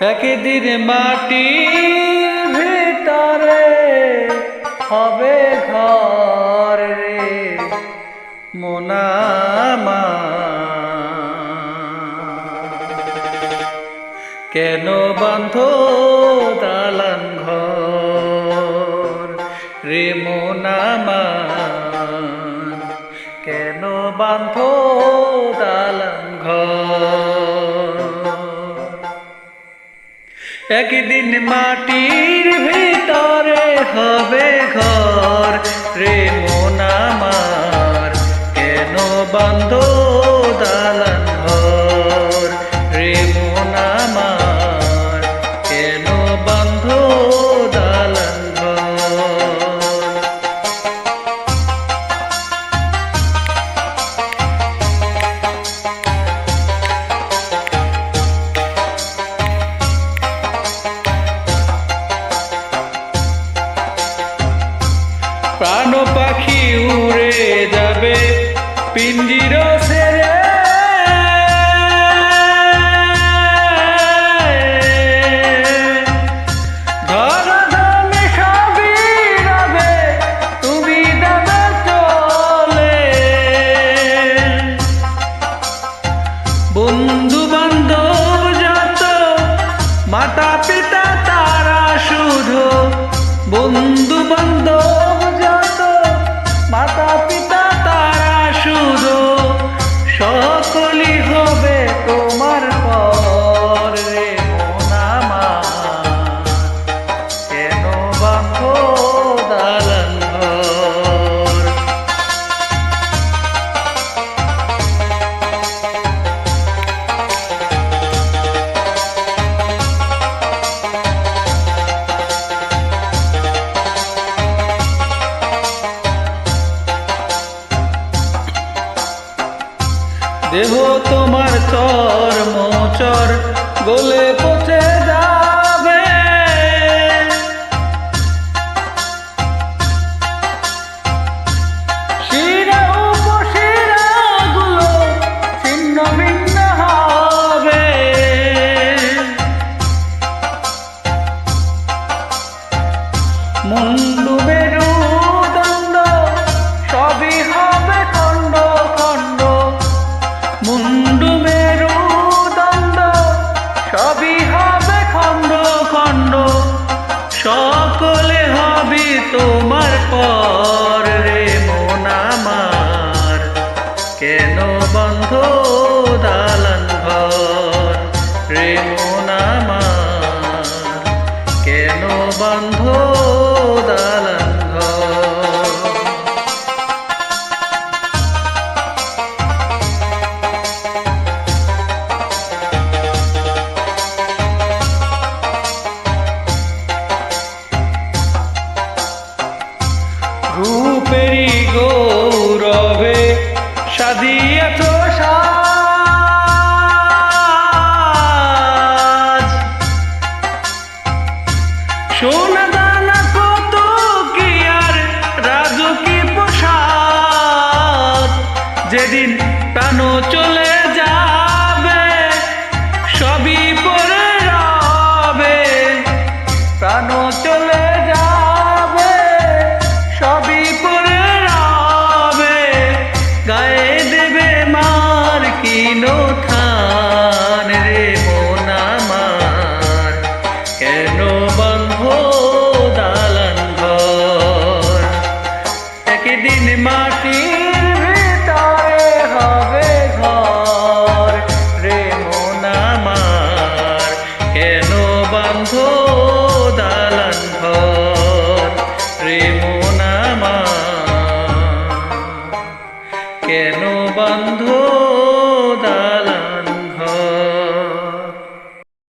একদিন মাটির ভিতরে হবে ঘর রে মন আমার। কেন বাঁধো দালান ঘর রে মন আমার, কেন বাঁধো দালান ঘর। একদিন মাটির ভিতরে হবে ঘর রে মন আমার, কেন বাঁধো দালান ঘর রে মন আমার, কেন বাঁধো দালান ঘর। প্রাণ পাখি উড়ে যাবে পিঞ্জির ছেড়ে, ধরাধামে সবই রবে তুমি দেবে চলে। বন্ধু বান্ধব যত মাতা পিতা তারা শুধু, বন্ধু বান্ধব যত মাতা পিতা তারা শুধু, সকলই হবে তোমার পর রে মন আমার, কেন বাঁধো দালান ঘর। দেহ তোমার চর্ম চর গলে পচে যাবে, শিরা উপশিরা গুলো ছিন্ন ভিন্ন হবে। মুন্ডু মেরুদণ্ড সবই হবে খণ্ড খণ্ড, মুন্ডু মেরুদণ্ড সবই হবে খণ্ড খণ্ড, সকলে হবে তোমার পর রে মন আমার, কেন বাঁধো দালান ঘর রে মন আমার, কেন বাঁধো দালান ঘর। রূপেরই গৌরবে সাজিয়েছ সাজ, সোনা দানা কত কি আর রাজকীয় প্রসাদ। যেদিন প্রাণ চলে যাবে সবই পরে রবে, প্রাণ চলে যাবে সবই পরে রবে, গায়ে দেবে মার কিনো থান রে মন আমার, কেন বাঁধো দালান ঘর। একদিন মাটির ভিতরে হবে ঘর রে মন আমার, কেন বাঁধো